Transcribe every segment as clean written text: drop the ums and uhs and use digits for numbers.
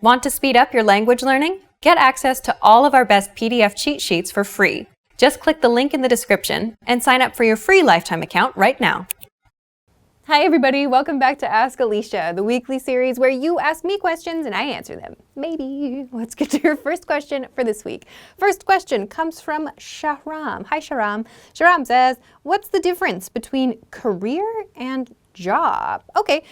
Want to speed up your language learning? Get access to all of our best PDF cheat sheets for free. Just click the link in the description and sign up for your free lifetime account right now. Hi everybody, welcome back to Ask Alisha, the weekly series where you ask me questions and I answer them. Maybe. Let's get to your first question for this week. First question comes from Shahram. Hi Shahram. Shahram says, what's the difference between career and job? Okay,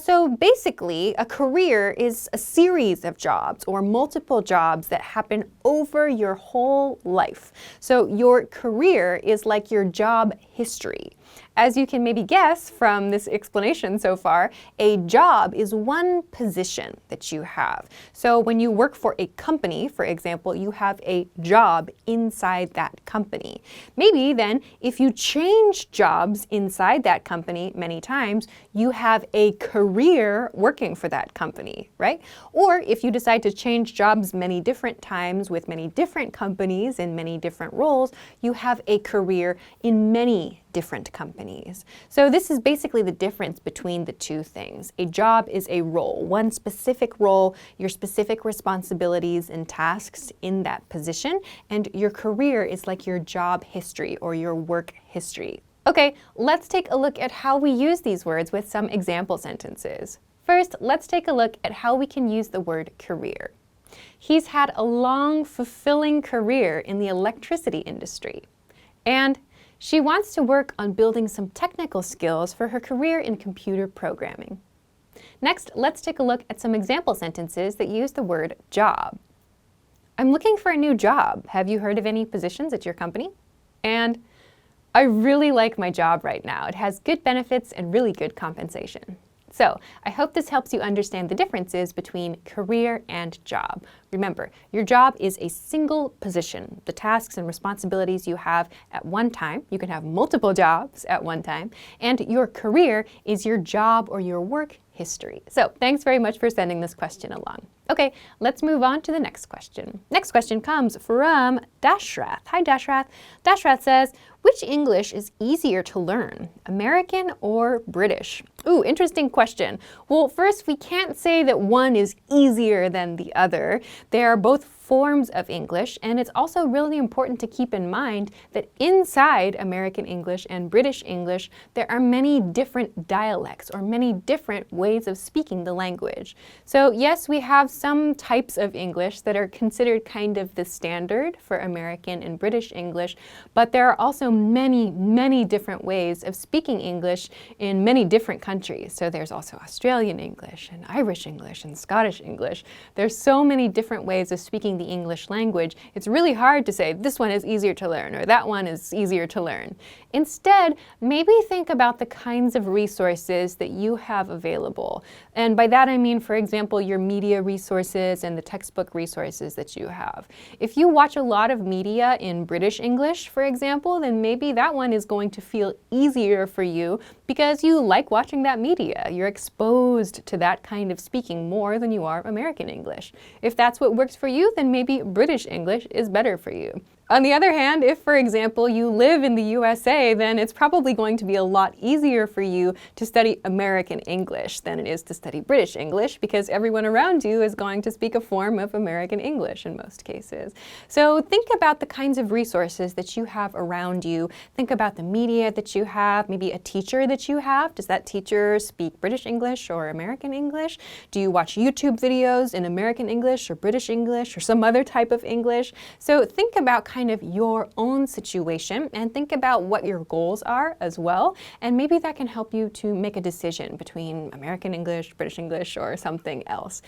so basically a career is a series of jobs or multiple jobs that happen over your whole life. So your career is like your job history. As you can maybe guess from this explanation so far, a job is one position that you have. So when you work for a company, for example, you have a job inside that company. Maybe then, if you change jobs inside that company many times, you have a career working for that company, right? Or if you decide to change jobs many different times with many different companies in many different roles, you have a career in many different companies. So this is basically the difference between the two things. A job is a role, one specific role, your specific responsibilities and tasks in that position, and your career is like your job history or your work history. Okay, let's take a look at how we use these words with some example sentences. First, let's take a look at how we can use the word career. He's had a long, fulfilling career in the electricity industry. And she wants to work on building some technical skills for her career in computer programming. Next, let's take a look at some example sentences that use the word job. I'm looking for a new job. Have you heard of any positions at your company? And I really like my job right now. It has good benefits and really good compensation. So, I hope this helps you understand the differences between career and job. Remember, your job is a single position, the tasks and responsibilities you have at one time. You can have multiple jobs at one time. And your career is your job or your work history. So, thanks very much for sending this question along. Okay, let's move on to the next question. Next question comes from Dashrath. Hi Dashrath. Dashrath says, which English is easier to learn, American or British? Ooh, interesting question. Well, first, we can't say that one is easier than the other. They are both forms of English, and it's also really important to keep in mind that inside American English and British English, there are many different dialects or many different ways of speaking the language. So yes, we have some types of English that are considered kind of the standard for American and British English, but there are also many, many different ways of speaking English in many different countries. So there's also Australian English and Irish English and Scottish English. There's so many different ways of speaking the English language. It's really hard to say this one is easier to learn or that one is easier to learn. Instead, maybe think about the kinds of resources that you have available. And by that I mean, for example, your media resources and the textbook resources that you have. If you watch a lot of media in British English, for example, then maybe that one is going to feel easier for you because you like watching that media. You're exposed to that kind of speaking more than you are American English. If that's what works for you, then maybe British English is better for you. On the other hand, if, for example, you live in the USA, then it's probably going to be a lot easier for you to study American English than it is to study British English because everyone around you is going to speak a form of American English in most cases. So think about the kinds of resources that you have around you. Think about the media that you have, maybe a teacher that you have. Does that teacher speak British English or American English? Do you watch YouTube videos in American English or British English or some other type of English? So think about kind of your own situation and think about what your goals are as well, and maybe that can help you to make a decision between American English, British English, or something else.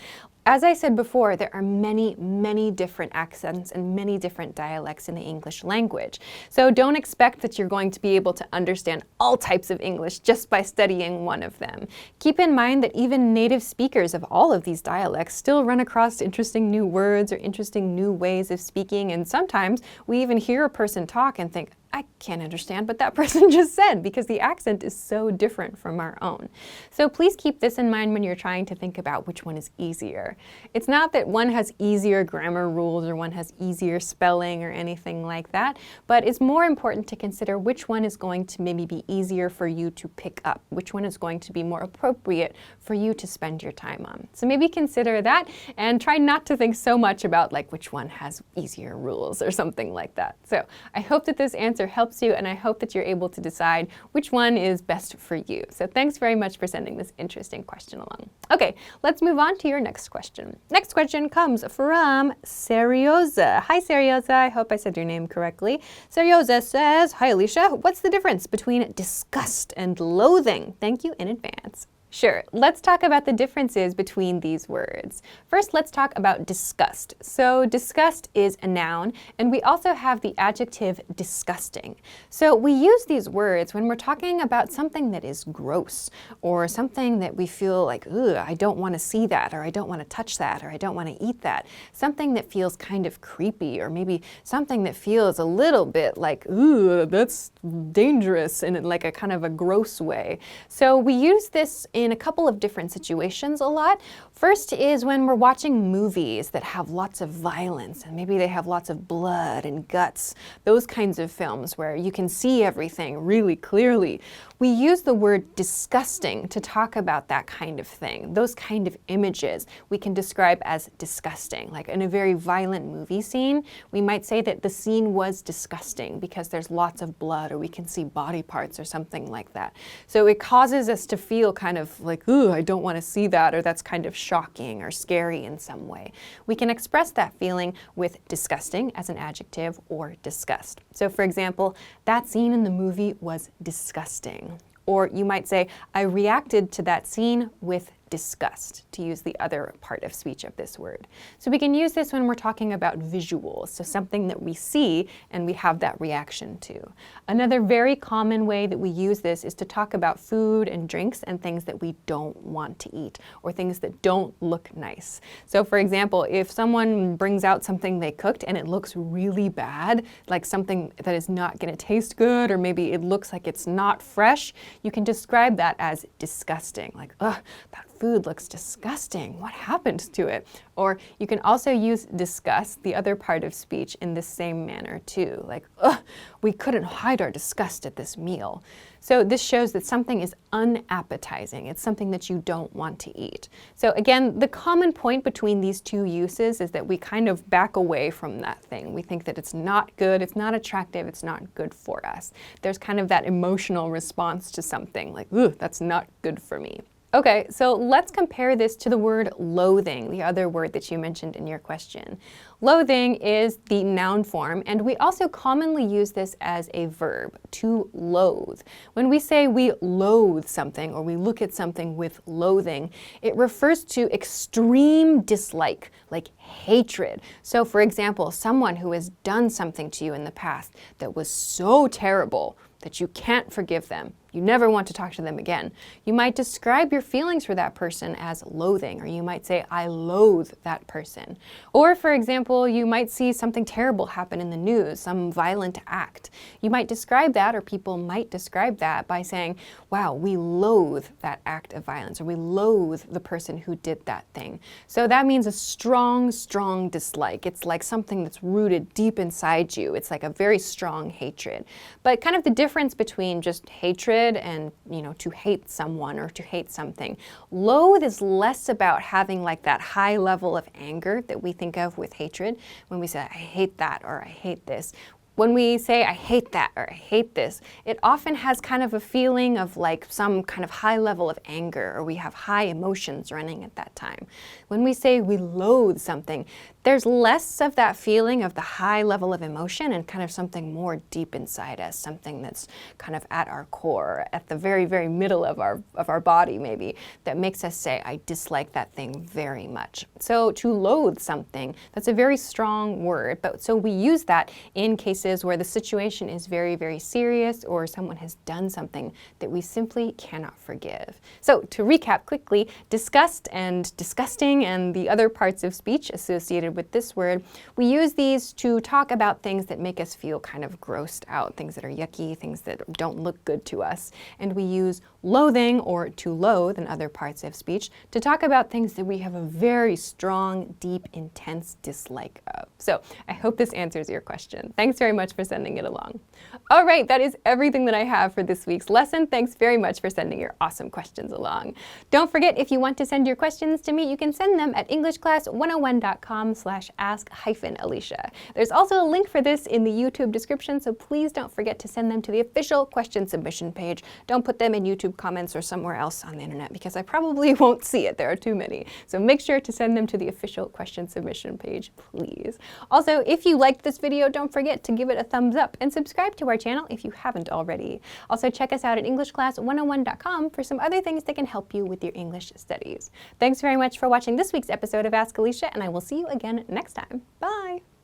As I said before, there are many, many different accents and many different dialects in the English language. So don't expect that you're going to be able to understand all types of English just by studying one of them. Keep in mind that even native speakers of all of these dialects still run across interesting new words or interesting new ways of speaking, and sometimes we even hear a person talk and think, I can't understand what that person just said, because the accent is so different from our own. So please keep this in mind when you're trying to think about which one is easier. It's not that one has easier grammar rules or one has easier spelling or anything like that, but it's more important to consider which one is going to maybe be easier for you to pick up, which one is going to be more appropriate for you to spend your time on. So maybe consider that and try not to think so much about like which one has easier rules or something like that. So I hope that this answer helps you, and I hope that you're able to decide which one is best for you. So thanks very much for sending this interesting question along. Okay, let's move on to your next question. Next question comes from Serioza. Hi Serioza, I hope I said your name correctly. Serioza says, hi Alisha, what's the difference between disgust and loathing? Thank you in advance. Sure, let's talk about the differences between these words. First, let's talk about disgust. So disgust is a noun, and we also have the adjective disgusting. So we use these words when we're talking about something that is gross, or something that we feel like, ugh, I don't want to see that, or I don't want to touch that, or I don't want to eat that. Something that feels kind of creepy, or maybe something that feels a little bit like, ugh, that's dangerous in like a kind of a gross way. So we use this in a couple of different situations a lot. First is when we're watching movies that have lots of violence and maybe they have lots of blood and guts, those kinds of films where you can see everything really clearly. We use the word disgusting to talk about that kind of thing. Those kind of images we can describe as disgusting. Like in a very violent movie scene, we might say that the scene was disgusting because there's lots of blood, or we can see body parts or something like that. So it causes us to feel kind of like, ooh, I don't want to see that, or that's kind of shocking or scary in some way. We can express that feeling with disgusting as an adjective or disgust. So for example, that scene in the movie was disgusting. Or you might say, I reacted to that scene with disgust, to use the other part of speech of this word. So we can use this when we're talking about visuals, so something that we see and we have that reaction to. Another very common way that we use this is to talk about food and drinks and things that we don't want to eat, or things that don't look nice. So for example, if someone brings out something they cooked and it looks really bad, like something that is not going to taste good, or maybe it looks like it's not fresh, you can describe that as disgusting. Like, ugh, that food looks disgusting. What happened to it? Or you can also use disgust, the other part of speech, in the same manner too. Like, ugh, we couldn't hide our disgust at this meal. So this shows that something is unappetizing. It's something that you don't want to eat. So again, the common point between these two uses is that we kind of back away from that thing. We think that it's not good, it's not attractive, it's not good for us. There's kind of that emotional response to something like, ugh, that's not good for me. Okay, so let's compare this to the word loathing, the other word that you mentioned in your question. Loathing is the noun form, and we also commonly use this as a verb, to loathe. When we say we loathe something, or we look at something with loathing, it refers to extreme dislike, like hatred. So for example, someone who has done something to you in the past that was so terrible that you can't forgive them. You never want to talk to them again. You might describe your feelings for that person as loathing, or you might say, I loathe that person. Or for example, you might see something terrible happen in the news, some violent act. You might describe that, or people might describe that by saying, wow, we loathe that act of violence, or we loathe the person who did that thing. So that means a strong, strong dislike. It's like something that's rooted deep inside you. It's like a very strong hatred. But kind of the difference between just hatred and, to hate someone or to hate something. Loathe is less about having like that high level of anger that we think of with hatred. When we say, I hate that, or I hate this. When we say, I hate that, or I hate this, it often has kind of a feeling of like some kind of high level of anger, or we have high emotions running at that time. When we say we loathe something, there's less of that feeling of the high level of emotion and kind of something more deep inside us, something that's kind of at our core, at the very, very middle of our body maybe, that makes us say, I dislike that thing very much. So to loathe something, that's a very strong word, but so we use that in cases cases where the situation is very, very serious or someone has done something that we simply cannot forgive. So to recap quickly, disgust and disgusting and the other parts of speech associated with this word, we use these to talk about things that make us feel kind of grossed out, things that are yucky, things that don't look good to us. And we use loathing, or to loathe in other parts of speech, to talk about things that we have a very strong, deep, intense dislike of. So I hope this answers your question. Thanks very much for sending it along. All right, that is everything that I have for this week's lesson. Thanks very much for sending your awesome questions along. Don't forget, if you want to send your questions to me, you can send them at englishclass101.com/ask-Alisha. There's also a link for this in the YouTube description, so please don't forget to send them to the official question submission page. Don't put them in YouTube comments or somewhere else on the internet because I probably won't see it. There are too many. So make sure to send them to the official question submission page, please. Also, if you liked this video, don't forget to give it a thumbs up and subscribe to our channel if you haven't already. Also, check us out at englishclass101.com for some other things that can help you with your English studies. Thanks very much for watching this week's episode of Ask Alisha, and I will see you again next time. Bye!